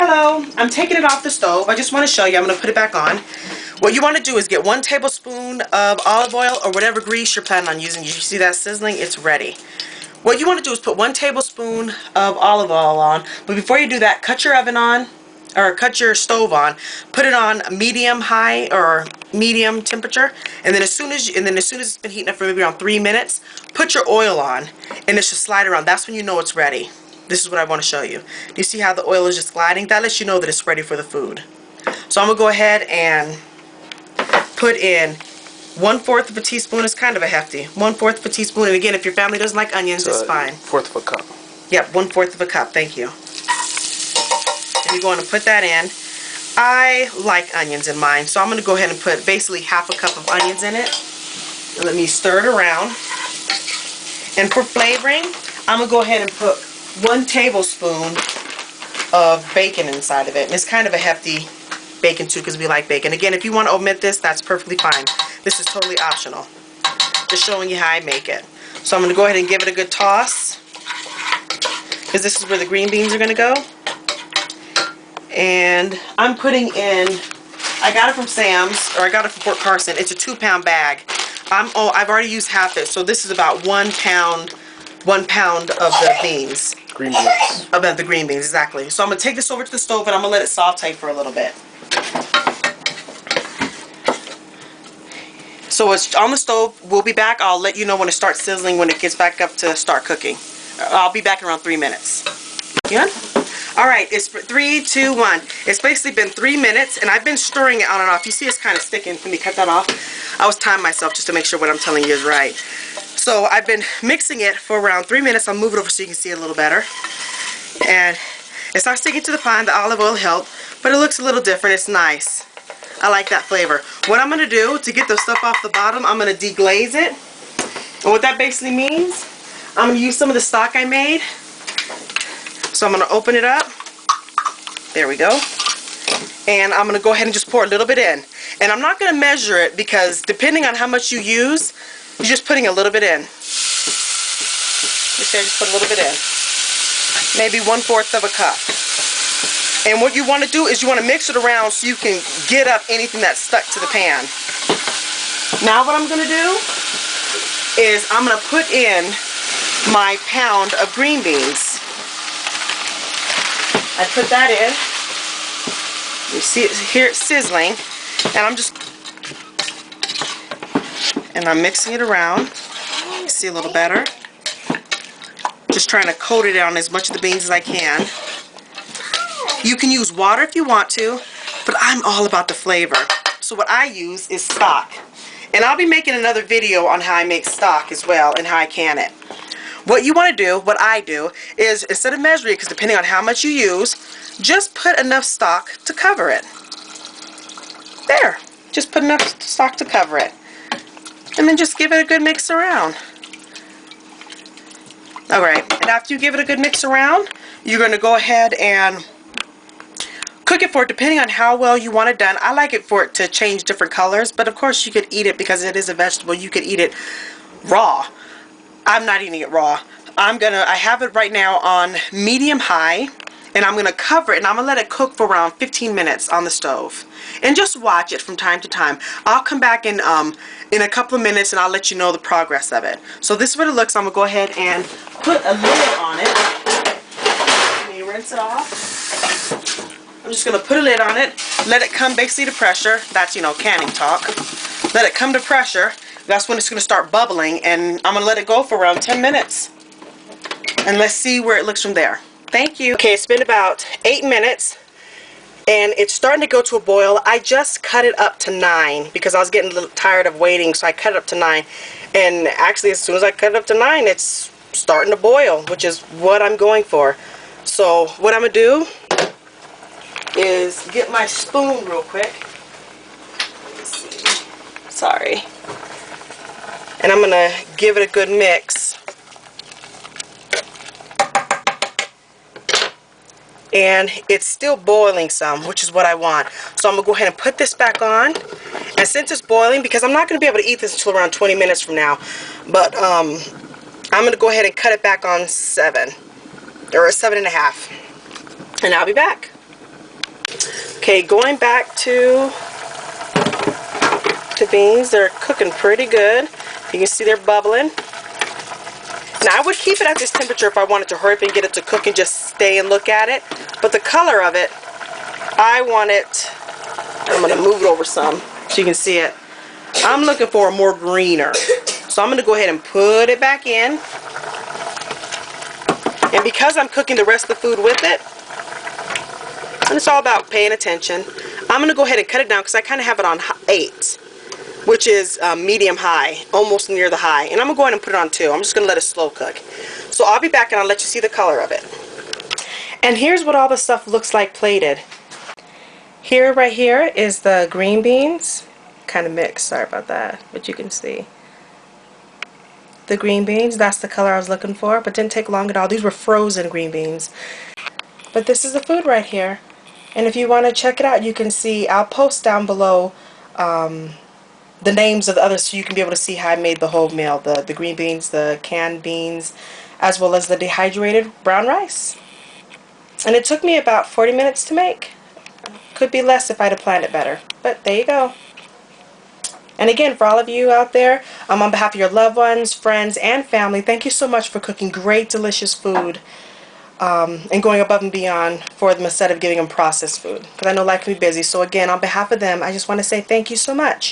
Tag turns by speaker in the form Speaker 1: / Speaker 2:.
Speaker 1: Hello, I'm taking it off the stove. I just want to show you. I'm going to put it back on. What you want to do is get 1 tablespoon of olive oil or whatever grease you're planning on using. You see that sizzling? It's ready. What you want to do is put 1 tablespoon of olive oil on. But before you do that, cut your oven on, or cut your stove on. Put it on medium high or medium temperature, and then as soon as it's been heating up for maybe around 3 minutes, put your oil on, and it should slide around. That's when you know it's ready. This is what I want to show you. Do you see how the oil is just gliding? That lets you know that it's ready for the food. So I'm going to go ahead and put in 1/4 of a teaspoon. It's kind of a hefty. 1/4 of a teaspoon. And again, if your family doesn't like onions, it's fine.
Speaker 2: 1/4 of a cup.
Speaker 1: Yep, 1/4 of a cup. Thank you. And you're going to put that in. I like onions in mine, so I'm going to go ahead and put basically 1/2 cup of onions in it. And let me stir it around. And for flavoring, I'm going to go ahead and put 1 tablespoon of bacon inside of it. And it's kind of a hefty bacon too, because we like bacon. Again, if you want to omit this, that's perfectly fine. This is totally optional. Just showing you how I make it. So I'm going to go ahead and give it a good toss, because this is where the green beans are going to go. And I'm putting in, I got it from Sam's, or I got it from Fort Carson. It's a 2-pound bag. I've already used half it, so this is about 1 pound of the beans.
Speaker 2: Green beans.
Speaker 1: About the green beans, exactly. So I'm going to take this over to the stove and I'm going to let it saute for a little bit. So it's on the stove. We'll be back. I'll let you know when it starts sizzling, when it gets back up to start cooking. I'll be back in around 3 minutes. Good? Alright, it's 3, 2, 1. It's basically been 3 minutes, and I've been stirring it on and off. You see it's kind of sticking. Let me cut that off. I was timing myself just to make sure what I'm telling you is right. So I've been mixing it for around 3 minutes. I'll move it over so you can see it a little better. And it's not sticking to the pan. The olive oil helped, but it looks a little different. It's nice. I like that flavor. What I'm going to do to get the stuff off the bottom, I'm going to deglaze it. And what that basically means, I'm going to use some of the stock I made. So I'm going to open it up. There we go. And I'm going to go ahead and just pour a little bit in. And I'm not going to measure it, because depending on how much you use, you're just putting a little bit in. Just put a little bit in. Maybe 1/4 of a cup. And what you want to do is you want to mix it around so you can get up anything that's stuck to the pan. Now what I'm going to do is I'm going to put in my pound of green beans. I put that in. You see it here, it's sizzling, and I'm mixing it around. You see a little better. Just trying to coat it on as much of the beans as I can. You can use water if you want to, but I'm all about the flavor. So what I use is stock. And I'll be making another video on how I make stock as well and how I can it. What you want to do, what I do, is instead of measuring it, because depending on how much you use, just put enough stock to cover it. There. Just put enough stock to cover it. And then just give it a good mix around. Alright, and after you give it a good mix around, you're going to go ahead and cook it for, depending on how well you want it done. I like it for it to change different colors, but of course you could eat it, because it is a vegetable. You could eat it raw. I'm not eating it raw. I have it right now on medium high, and I'm going to cover it, and I'm going to let it cook for around 15 minutes on the stove. And just watch it from time to time. I'll come back in a couple of minutes, and I'll let you know the progress of it. So this is what it looks. I'm going to go ahead and put a lid on it. Let me rinse it off. I'm just going to put a lid on it, let it come basically to pressure. That's, you know, canning talk. Let it come to pressure. That's when it's going to start bubbling, and I'm going to let it go for around 10 minutes. And let's see where it looks from there. Thank you. Okay, it's been about 8 minutes, and it's starting to go to a boil. I just cut it up to 9 because I was getting a little tired of waiting, so I cut it up to 9. And actually, as soon as I cut it up to 9, it's starting to boil, which is what I'm going for. So what I'm going to do is get my spoon real quick. Let me see. Sorry. And I'm going to give it a good mix. And it's still boiling some, which is what I want. So I'm going to go ahead and put this back on. And since it's boiling, because I'm not going to be able to eat this until around 20 minutes from now, but I'm going to go ahead and cut it back on 7, or 7.5. And I'll be back. Okay, going back to the beans, they're cooking pretty good. You can see they're bubbling. Now I would keep it at this temperature if I wanted to hurry up and get it to cook and just stay and look at it. But the color of it, I want it, I'm going to move it over some so you can see it. I'm looking for a more greener. So I'm going to go ahead and put it back in. And because I'm cooking the rest of the food with it, and it's all about paying attention, I'm going to go ahead and cut it down because I kind of have it on 8, which is medium high, almost near the high. And I'm going to go ahead and put it on 2. I'm just going to let it slow cook. So I'll be back and I'll let you see the color of it. And here's what all the stuff looks like plated. Here, right here, is the green beans. Kind of mixed, sorry about that, but you can see. The green beans, that's the color I was looking for, but didn't take long at all. These were frozen green beans. But this is the food right here. And if you want to check it out, you can see, I'll post down below the names of the others so you can be able to see how I made the whole meal. The green beans, the canned beans, as well as the dehydrated brown rice. And it took me about 40 minutes to make. Could be less if I'd have planned it better. But there you go. And again, for all of you out there, on behalf of your loved ones, friends, and family, thank you so much for cooking great, delicious food and going above and beyond for them instead of giving them processed food. Because I know life can be busy. So again, on behalf of them, I just want to say thank you so much.